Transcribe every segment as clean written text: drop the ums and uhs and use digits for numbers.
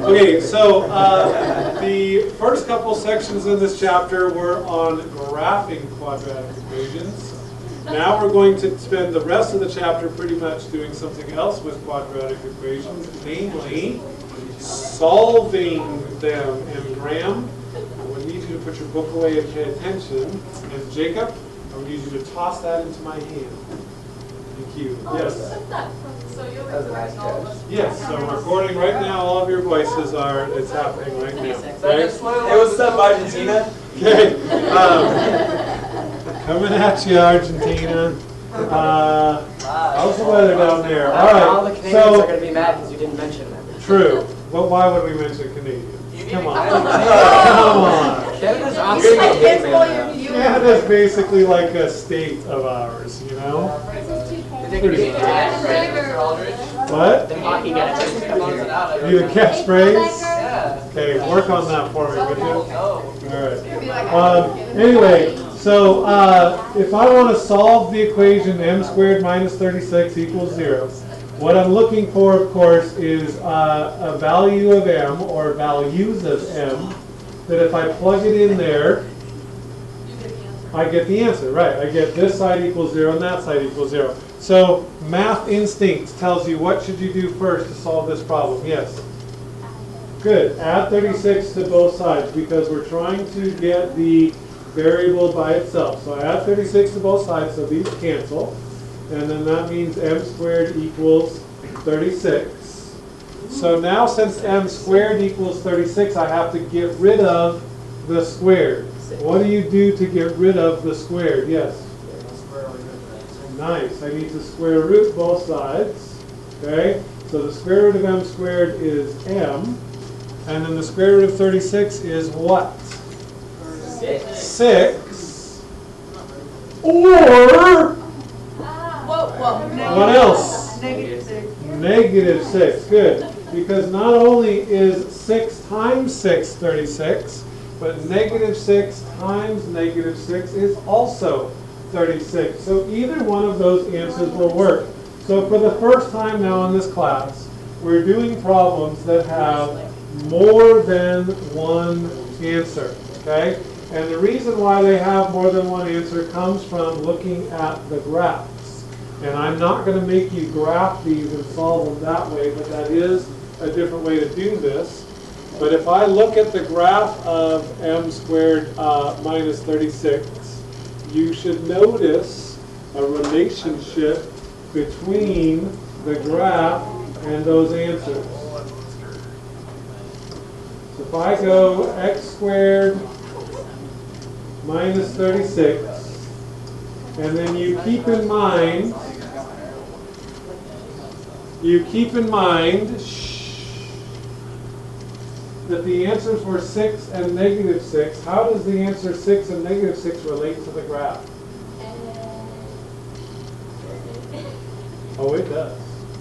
Okay, so the first couple sections in this chapter were on graphing quadratic equations. Now we're going to spend the rest of the chapter pretty much doing something else with quadratic equations, namely solving them. And Graham, I would need you to put your book away and pay attention. And Jacob, I would need you to toss that into my hand. Thank you. Yes. So you're recording all of us? Yes, so I'm recording right now. All of your voices are, it's happening right now. Hey, what's up, Argentina? Okay. Coming at you, Argentina. How's the weather down there? All All the right. Canadians are So, going to be mad because you didn't mention them. true. But why would we mention Canadians? Come on. Come Come on. Canada's You awesome. can't spoil your viewers. Canada's basically like a state of ours, you know? Pretty much. What? The hockey guys. You the catchphrase? Yeah. Okay, work on that for me, would you? Oh. All right. Anyway, so if I want to solve the equation m squared minus 36 equals 0, what I'm looking for, of course, is a value of m, or values of m, that if I plug it in there, I get the answer, right? I get this side equals 0 and that side equals 0. So math instinct tells you what should you do first to solve this problem. Yes? Good. Add 36 to both sides because we're trying to get the variable by itself. So add 36 to both sides, so these cancel. And then that means m squared equals 36. So now since m squared equals 36, I have to get rid of the squared. What do you do to get rid of the squared? Yes? Nice. I need to square root both sides. Okay? So the square root of m squared is m. And then the square root of 36 is what? 6. Or what else? Negative 6. Good. Because not only is 6 times 6 36, but negative 6 times negative 6 is also 36. So either one of those answers will work. So for the first time now in this class, we're doing problems that have more than one answer. Okay? And the reason why they have more than one answer comes from looking at the graphs. And I'm not going to make you graph these and solve them that way, but that is a different way to do this. But if I look at the graph of m squared minus 36, you should notice a relationship between the graph and those answers. So if I go x squared minus 36, and then you keep in mind, that the answers were 6 and negative 6. How does the answer 6 and negative 6 relate to the graph? Oh, it does.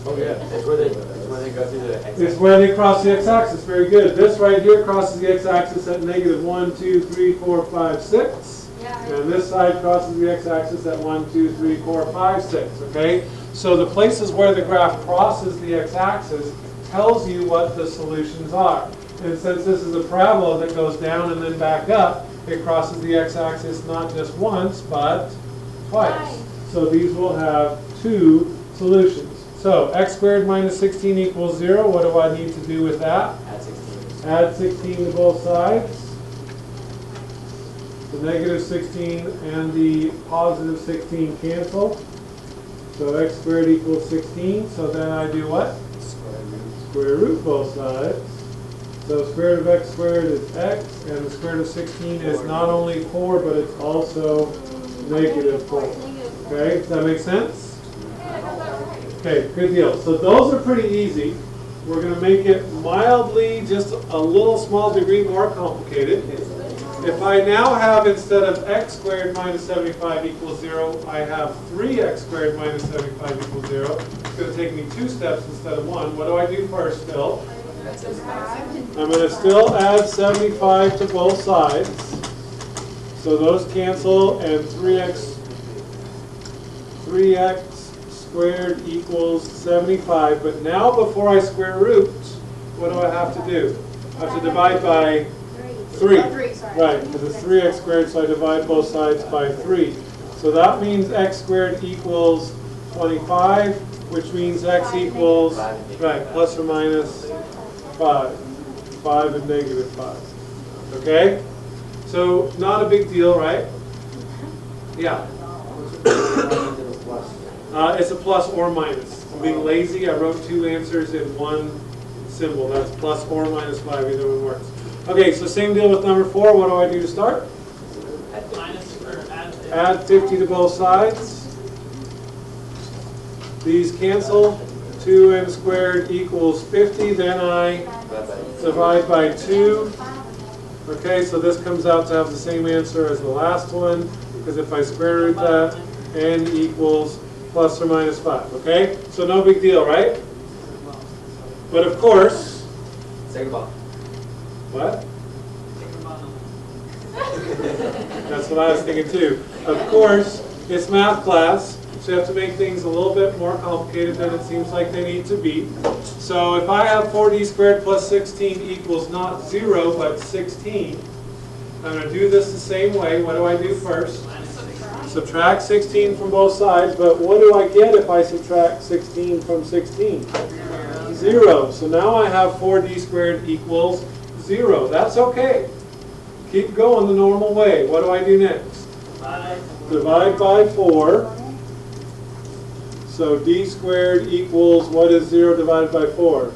Oh, yeah. It's where they go through the x-axis. It's where they cross the x-axis. Very good. This right here crosses the x-axis at negative 1, 2, 3, 4, 5, 6. And this side crosses the x-axis at 1, 2, 3, 4, 5, 6. Okay? So the places where the graph crosses the x-axis tells you what the solutions are. And since this is a parabola that goes down and then back up, it crosses the x-axis not just once, but twice. So these will have two solutions. So x squared minus 16 equals 0. What do I need to do with that? Add 16. Add 16 to both sides. The negative 16 and the positive 16 cancel. So x squared equals 16. So then I do what? Square root both sides. So square root of x squared is x, and the square root of 16 is not only 4, but it's also negative 4. Okay, does that make sense? Okay, good deal. So those are pretty easy. We're going to make it mildly, just a little small degree more complicated. If I now have, instead of x squared minus 75 equals 0, I have 3x squared minus 75 equals 0. It's going to take me 2 steps instead of 1. What do I do first still? I'm going to still add 75 to both sides. So those cancel, and 3x squared equals 75. But now before I square root, what do I have to do? I have to divide by 3. Oh, 3, sorry. Right, because it's 3x squared, so I divide both sides by 3. So that means x squared equals 25, which means x equals, right, plus or minus 5. 5 and negative 5. Okay? So not a big deal, right? Yeah. It's a plus or minus. I'm being lazy. I wrote 2 answers in one symbol. That's plus or minus 5. Either one works. Okay, so same deal with number 4. What do I do to start? Add 50 to both sides. These cancel. 2m squared equals 50. Then I divide by 2. Okay, so this comes out to have the same answer as the last one, because if I square root that, n equals plus or minus 5. Okay, so no big deal, right? But of course, what? That's what I was thinking too. Of course, it's math class, so you have to make things a little bit more complicated than it seems like they need to be. So if I have 4d squared plus 16 equals not 0, but 16, I'm going to do this the same way. What do I do first? Subtract 16 from both sides, but what do I get if I subtract 16 from 16? 0. So now I have 4d squared equals 0. That's okay. Keep going the normal way. What do I do next? Divide by 4. So d squared equals, what is 0 divided by 4?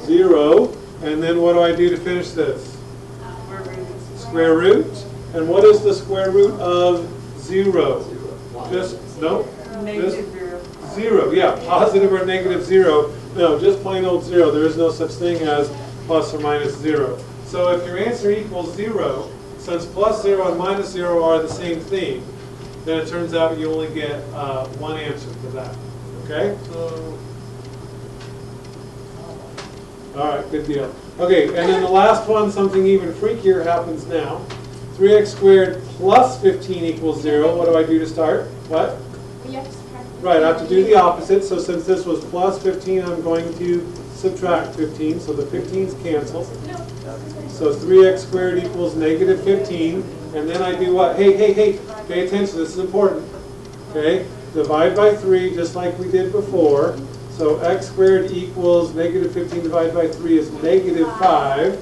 0. And then what do I do to finish this? Square root. And what is the square root of 0? Just, no? Just 0. Yeah, positive or negative 0. No, just plain old 0. There is no such thing as plus or minus 0. So if your answer equals 0, since plus 0 and minus 0 are the same thing, then it turns out you only get one answer for that. Okay? All right, good deal. Okay, and then the last one, something even freakier happens now. 3x squared plus 15 equals 0. What do I do to start? What? Right, I have to do the opposite. So since this was plus 15, I'm going to subtract 15. So the 15's cancel. So 3x squared equals negative 15. And then I do what? Hey, pay attention. This is important. Okay, divide by 3 just like we did before. So x squared equals negative 15 divided by 3 is negative 5.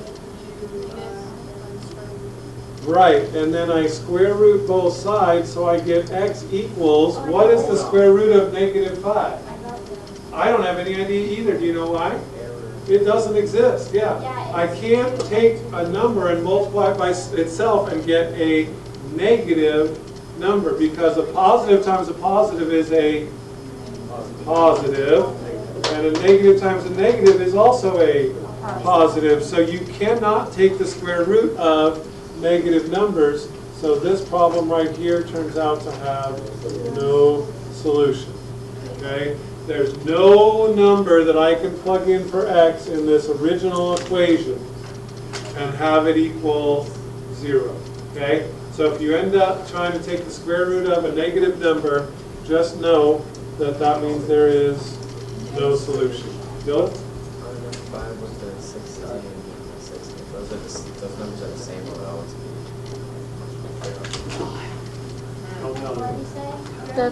Right, and then I square root both sides, so I get x equals, what is the square root of negative 5? I don't have any idea either. Do you know why? It doesn't exist, yeah. I can't take a number and multiply it by itself and get a negative number, because a positive times a positive is a positive, and a negative times a negative is also a positive. So you cannot take the square root of negative numbers, so this problem right here turns out to have no solution. Okay? There's no number that I can plug in for x in this original equation and have it equal 0. Okay? So if you end up trying to take the square root of a negative number, just know that that means there is no solution. Dylan? 5 with the 16 and 16. Those numbers are the same relative.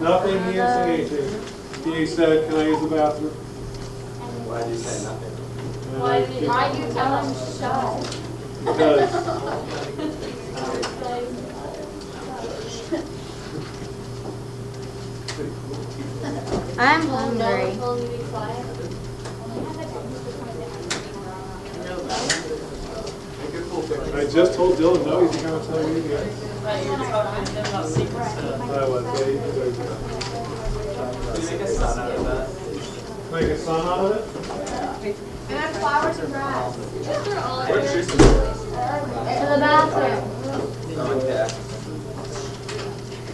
Nothing, he didn't say anything. He said, can I use the bathroom? Why did you say nothing? Why do you tell him to shut? Because I'm hungry. I just told Dylan no, he's going to tell you again. You were talking to him about secret stuff. I was, yeah, you can do it. Can you make a sun out of that? Make a sun out of it? And then flowers and grass. Where's Tristan? To the bathroom. Yeah.